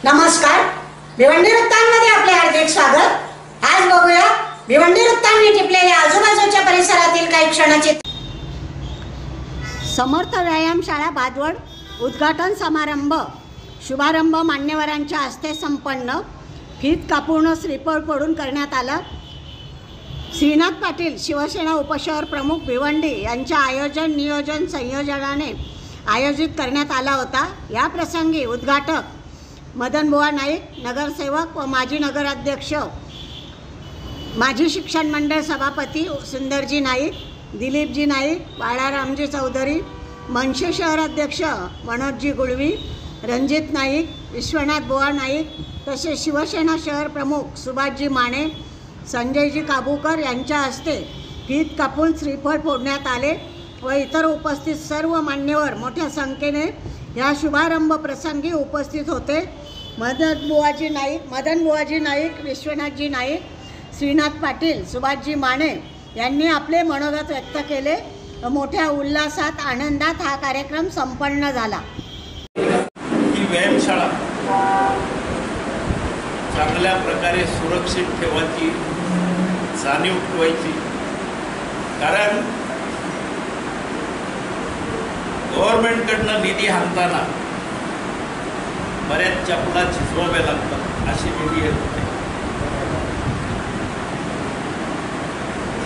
नमस्कार, भिवंडी वृत्तांमध्ये आपले हार्दिक स्वागत। आज बघूया भिवंडी वृत्तांनी टिपलेल्या आजूबाजूच्या परिसरातील काही क्षणाचे। समर्थ व्यायामशाळा बादवड उद्घाटन समारंभ शुभारंभ मान्यवरांच्या हस्ते संपन्न। फीत कापून श्रीफळ फोडून करण्यात आला। श्रीनाथ पाटील शिवसेना उपशहर प्रमुख भिवंडी यांच्या आयोजन नियोजन संयोजनाने आयोजित करण्यात आला होता। या प्रसंगी उद्घाटक मदनबुवा नाईक, नगरसेवक व माजी नगराध्यक्ष, माजी शिक्षण मंडळ सभापती सुंदरजी नाईक, दिलीपजी नाईक, बाळारामजी चौधरी, मनसे शहराध्यक्ष मनोजजी गुळवी, रणजित नाईक, विश्वनाथ बुवा नाईक तसेच शिवसेना शहर प्रमुख सुभाषजी माने, संजयजी काबूकर यांच्या हस्ते फीत कापून श्रीफळ फोडण्यात आले व इतर उपस्थित सर्व मान्यवर मोठ्या संख्येने या शुभारंभ प्रसंगी उपस्थित होते। मदनबुवाजी नाईक, विश्वनाथजी नाईक, श्रीनाथ पाटील, सुभाषजी माने यांनी आपले मनोगत व्यक्त केले व मोठ्या उल्हासात आनंदात हा कार्यक्रम संपन्न झाला। ही व्यायामशाळा चांगल्या प्रकारे सुरक्षित ठेवायची, जाणीव ठेवायची, कारण गव्हर्नमेंटकडनं निधी आणताना बऱ्याच चपला झिजवाव्या लागतात, अशी निधी येत होते।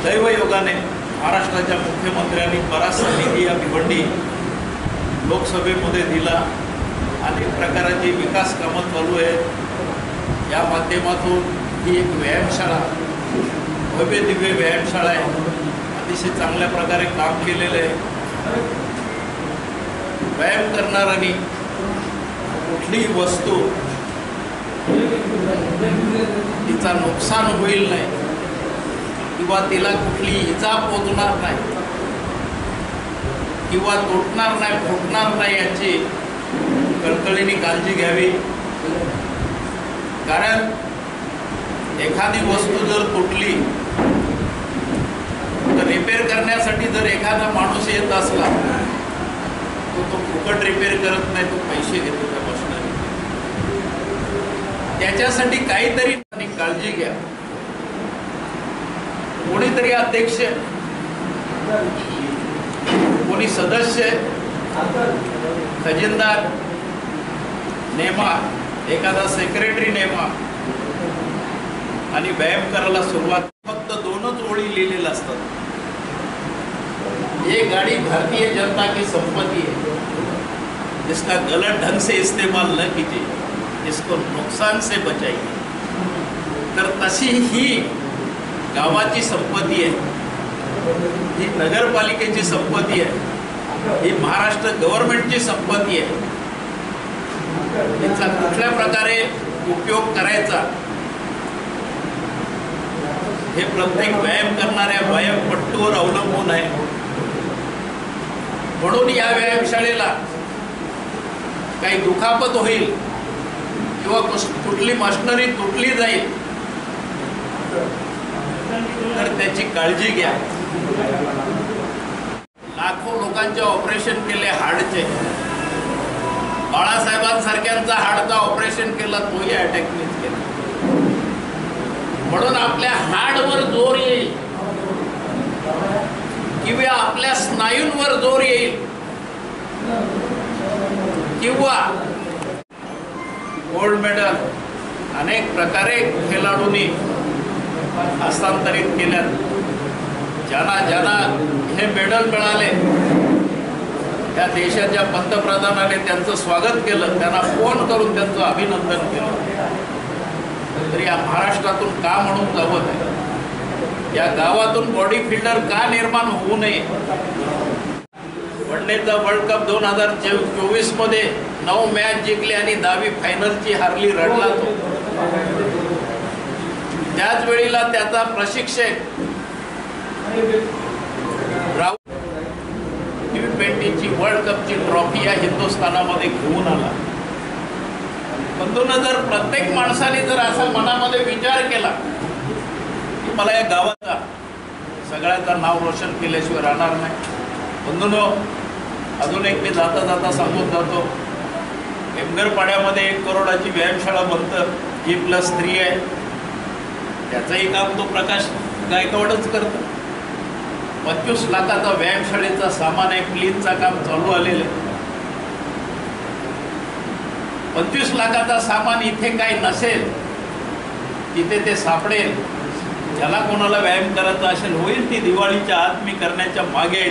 दैवयोगाने महाराष्ट्राच्या मुख्यमंत्र्यांनी बराचसा निधी या भिवंडी लोकसभेमध्ये दिला। अनेक प्रकारची विकास कामं चालू आहेत। या माध्यमातून ही एक व्यायामशाळा, भव्य दिव्य व्यायामशाळा आहे, अतिशय चांगल्या प्रकारे काम केलेलं आहे। व्यायाम करणाऱ्यांनी कुठलीही वस्तू तिचा नुकसान होईल नाही किंवा तिला कुठली इजा पोचणार नाही किंवा तुटणार नाही, फुटणार नाही याची कळकळीने काळजी घ्यावी। कारण एखादी वस्तू जर तुटली तर रिपेअर करण्यासाठी जर एखादा माणूस येत असला तो फुकट रिपेअर करत नाही, तो पैसे घेतो त्या मशिनरी। त्याच्यासाठी काहीतरी काळजी घ्या। कोणीतरी अध्यक्ष, कोणी सदस्य, खजिनदार नेमा, एखादा सेक्रेटरी नेमा आणि व्यायाम करायला सुरुवात फक्त 2च ओळी लिहिलेल्या असतात। ये गाड़ी भारतीय जनता की संपत्ति है, जिसका गलत ढंग से इस्तेमाल न कीजिए, इसको नुकसान से बचाइए। तर तशी ही गावाची संपत्ती आहे, ही नगरपालिकेची संपत्ती आहे, ही महाराष्ट्र गव्हर्नमेंटची संपत्ती आहे। याचा कुठल्या प्रकारे उपयोग करायचा हे प्रत्येक व्यायाम करणाऱ्या व्यायामपटूवर अवलंबून आहे। म्हणून या व्यायामशाळेला काही दुखापत होईल किंवा कुठली मशिनरी तुटली जाईल तर त्याची काळजी घ्या। लाखो लोकांचे ऑपरेशन केले हार्टचे, बाळासाहेबांसारख्यांचा हार्टचा ऑपरेशन केला, तोही अटॅकनेच केला। म्हणून आपल्या हार्टवर जोर येईल किंवा आपल्या स्नायूंवर जोर येईल किंवा गोल्ड मेडल अनेक प्रकारे खेळाडूंनी हस्तांतरित केल्यात। ज्यांना हे मेडल मिळाले त्या देशाच्या पंतप्रधानाने त्यांचं स्वागत केलं, त्यांना फोन करून त्यांचं अभिनंदन केलं। तर या महाराष्ट्रातून का म्हणून जावं आहे, या गावातून बॉडी फिल्डर का निर्माण होऊ नये। वनडेचा वर्ल्ड कप 2024 मध्ये 9 मॅच जिंकले आणि 10वी फायनलची हारली, रडला तो। त्याच वेळेला त्याचा प्रशिक्षक T20ची वर्ल्ड कपची ट्रॉफी या हिंदुस्थानामध्ये घेऊन आला। बंधूंनो, जर प्रत्येक माणसाने जर असा मनामध्ये विचार केला की मला या गावाचा सगळ्याचं नाव रोशन केल्याशिवाय राहणार नाही। बंधूंनो, अजून एक मी जाता जाता सांगून जातो, हेमगरपाड्यामध्ये 1 करोडाची व्यायामशाळा बनतं, G+3 आहे. त्याचंही काम तो प्रकाश गायकवाडच करतो. 25 लाखाचा व्यायामशाळेचा सामान आहे, क्लीनचा काम चालू आलेलं आहे. 25 लाखाचा सामान इथे काही नसेल, तिथे ते सापडेल. ज्याला कोणाला व्यायाम करायचा असेल, होईल ती दिवाळीच्या आत मी करण्याच्या मागे आहे.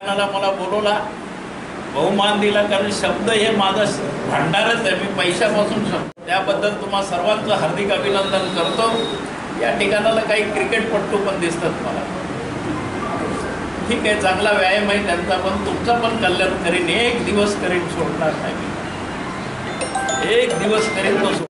तिला मला बोलवला, बहुमान दिला, कारण शब्द हे माझा भांडारच आहे. मी पैशापासून शब्द, त्याबद्दल तुम्हा सर्वांचं हार्दिक अभिनंदन करतो. या ठिकाणाला काही क्रिकेटपट्टू पण दिसतात मला. ठीक आहे, चांगला व्यायाम आहे त्यांचा, पण तुमचा पण कल्याण करीन. एक दिवस करीन, सोडणार नाही मी. एक दिवस करीन तो सोडून.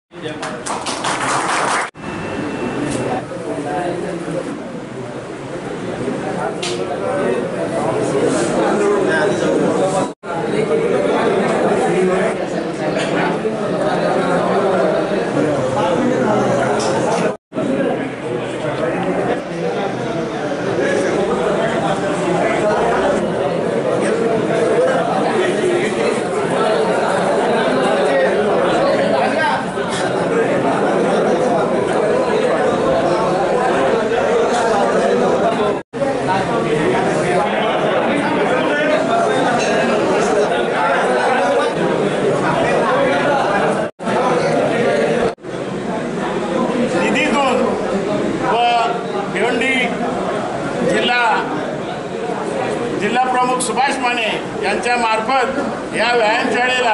जिल्हा प्रमुख सुभाष माने यांच्या मार्फत या व्यायामशाळेला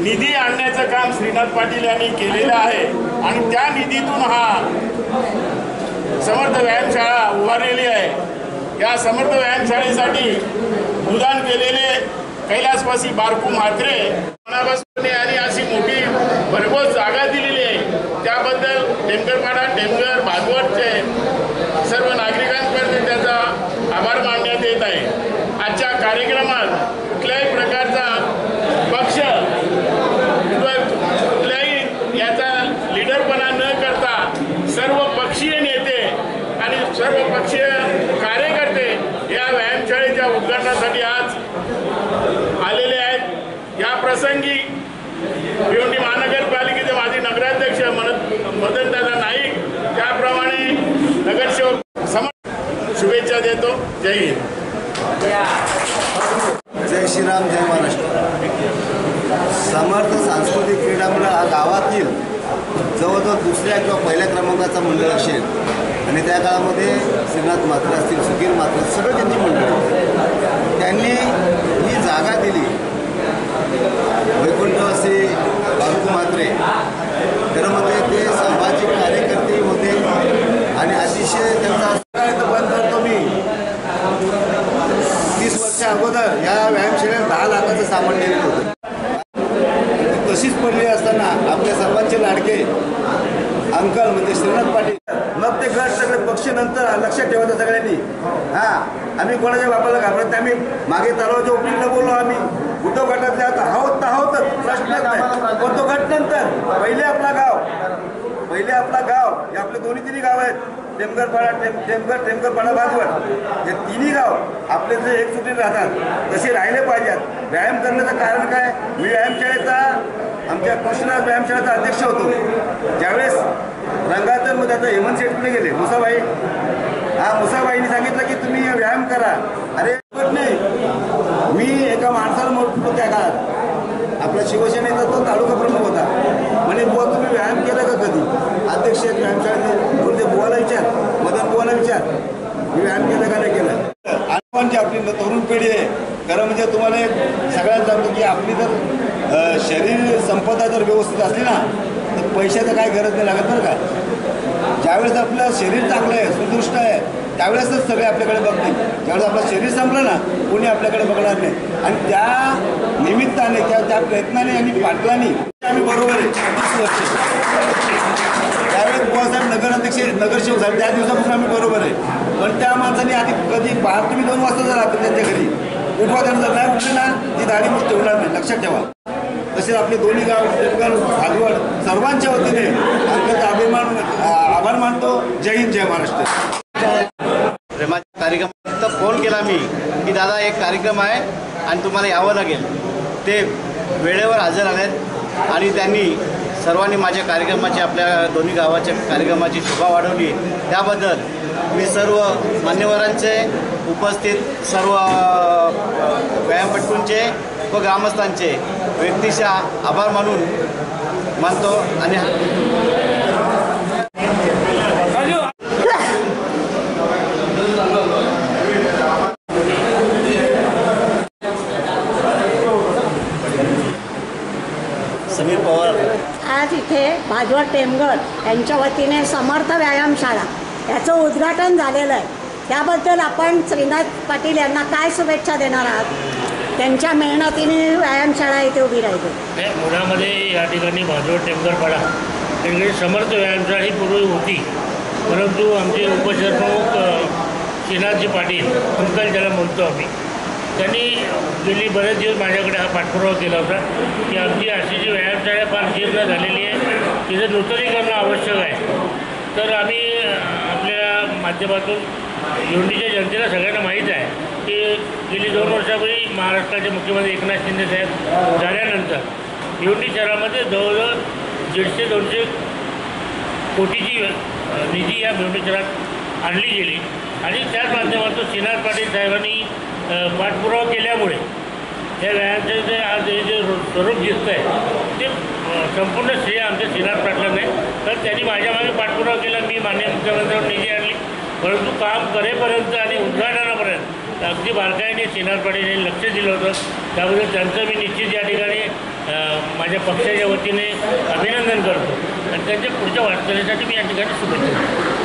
निधी आणण्याचं काम श्रीनाथ पाटील यांनी केलेलं आहे आणि त्या निधीतून हा समर्थ व्यायामशाळा उभारलेली आहे. या समर्थ व्यायामशाळेसाठी अनुदान केलेले कैलासवासी बारकू म्हात्रे यांनी अशी मोठी भरघोस जागा दिलेली आहे. त्याबद्दल टेमघरपाडा, टेमघर, भागवतचे सर्व नागरिकांकडे त्याचा आभार मानण्यात येत आहे. आजच्या कार्यक्रमात कुठल्याही प्रकारचा पक्ष किंवा कुठल्याही याचा लिडरपणा न करता सर्व पक्षीय नेते आणि सर्व पक्षीय कार्यकर्ते या व्यायामशाळेच्या उद्घाटनासाठी आज आलेले आहेत. या प्रसंगी भिवंडी महानगरपालिकेचे माजी नगराध्यक्ष मदनदादा नाईक, त्याप्रमाणे नगरसेवक शुभेच्छा देतो. जय हिंद. जय श्रीराम, जय महाराष्ट्र. समर्थ सांस्कृतिक क्रीडा मंडळ हा गावातील जवळजवळ दुसऱ्या किंवा पहिल्या क्रमांकाचा मंडळ असेल आणि त्या काळामध्ये श्रीनाथ म्हात्रे असतील, सुधीर म्हात्रे, सगळं त्यांची मंडळ. त्यांनी ही जागा दिली वैकुंठवासी बारकू म्हात्रे, त्यामध्ये ते सामाजिक कार्यकर्ते होते आणि अतिशय त्यांचा बंद करतो मी. 30 वर्षा अगोदर या व्यायामशाळेत 10 लाखाचं सामान दिलेलं होतं. तशीच पडली असताना आपल्या सर्वांचे लाडके अंकल म्हणजे श्रीनाथ पाटील, मग ते गट सगळे पक्ष नंतर लक्षात ठेवायचं सगळ्यांनी. आम्ही कोणाच्या बापाला घाबरत नाही. आम्ही मागे तलावाच्या ओपनिंगला बोललो, आम्ही उद्धव गटातले आहोतच प्रश्नच नाही. पण तो गट नंतर पहिले आपला गाव हे आपले 2-3 गाव आहेत, टेमघरपाडा, भागवत, हे 3 गाव आपले जे एकजुटीने राहतात तसे राहिले पाहिजेत. व्यायाम करण्याचं कारण काय, मी व्यायामशाळेचा आमच्या कृष्णा व्यायामशाळेचा अध्यक्ष होतो. ज्यावेळेस रंगातन त्याचा हेमंत शेटकडे गेले, मुसाबाईंनी सांगितलं की तुम्ही व्यायाम करा. अरे नाही, मी एका माणसाला म्हणतो त्या काळात आपल्या शिवसेनेचा तो तालुका प्रमुख होता, म्हणे बुवा तुम्ही व्यायाम केला का कधी? अध्यक्ष व्यायामशाळेचे बोलते, बुवाला विचार, मदन बुवाला विचार, मी व्यायाम केला का नाही केला. आणि जी आपली तरुण पिढी आहे, खरं म्हणजे तुम्हाला सगळ्यांना सांगतो की आपली जर शरीर संपदा जर व्यवस्थित असली ना तर पैशाचं काय गरज नाही लागत बरं का. ज्यावेळेस आपलं शरीर चांगलं आहे, सुदृष्ट आहे, त्यावेळेसच सगळे आपल्याकडे बघतील. ज्यावेळेस आपलं शरीर संपलं ना कोणी आपल्याकडे बघणार नाही. आणि त्या निमित्ताने त्या प्रयत्नाने आणि पाटलांनी आम्ही बरोबर आहे 30 वर्ष. त्यावेळेस बुवासाहेब नगरसेवक साहेब त्या दिवसापासून आम्ही बरोबर आहे. पण त्या माणसाने आधी कधी बाहेर तुम्ही 2 वाजता जर राहतो त्यांच्या घरी उठवा, त्यांना जर नाही उठले ना ती दाढी मग ठेवणार नाही, लक्षात ठेवा. तसेच आपले दोन्ही गाव भागवड सर्वांच्या वतीने आभार मानतो. जय हिंद, जय महाराष्ट्र. प्रेमाच्या कार्यक्रमात फोन केला मी की दादा एक कार्यक्रम आहे आणि तुम्हाला यावं लागेल. ते वेळेवर हजर आलेत आणि त्यांनी सर्वांनी माझ्या कार्यक्रमाची, आपल्या दोन्ही गावाच्या कार्यक्रमाची शोभा वाढवली. त्याबद्दल मी सर्व मान्यवरांचे, उपस्थित सर्व व्यायामपटूंचे व ग्रामस्थांचे व्यक्तिशः आभार मानतो आणि समीर पवार. आज इथे भाजवड टेमघर यांच्या वतीने समर्थ व्यायामशाळा याचं उद्घाटन झालेलं आहे. त्याबद्दल आपण श्रीनाथ पाटील यांना काय शुभेच्छा देणार आहात? त्यांच्या मेहनतीने व्यायामशाळा इथे उभी राहिली. मुळामध्ये या ठिकाणी भाजवड टेमघरपाडा त्यांनी समर्थ व्यायामशाळा ही पूर्वी होती, परंतु आमचे उपसरप्रमुख श्रीनाथजी पाटील अंकल ज्याला म्हणतो आम्ही, त्यांनी गेली बरेच दिवस माझ्याकडे हा पाठपुरावा केला होता की आमची अशी जी व्यायामशाळा फार जीर्ण झालेली आहे, तिचं नूतनीकरण आवश्यक आहे. तर आम्ही आपल्या माध्यमातून भिवंडीच्या जनतेला सगळ्यांना माहीत आहे की गेली 2 वर्षापूर्वी महाराष्ट्राचे मुख्यमंत्री एकनाथ शिंदे साहेब झाल्यानंतर भिवंडी शहरामध्ये जवळजवळ 150-200 कोटीची निधी या भिवंडी शहरात आणली गेली आणि त्याच माध्यमातून श्रीनाथ पाटील साहेबांनी पाठपुरावा केल्यामुळे या व्यायामाचं जे आज हे जे स्वरूप दिसतं आहे ते संपूर्ण श्रेय आमच्या श्रीनाथ पाटलांना आहे. तर त्यांनी माझ्या मागे पाठपुरावा केला, मी माननीय मुख्यमंत्र्यांवर निधी आणली, परंतु काम करेपर्यंत आणि उद्घाटनापर्यंत अगदी बारकाईने श्रीनाथ पाटील यांनी लक्ष दिलं होतं. त्याबद्दल त्यांचं मी निश्चित या ठिकाणी माझ्या पक्षाच्या वतीने अभिनंदन करतो आणि त्यांच्या पुढच्या वाटचालीसाठी मी या ठिकाणी शुभेच्छा देतो.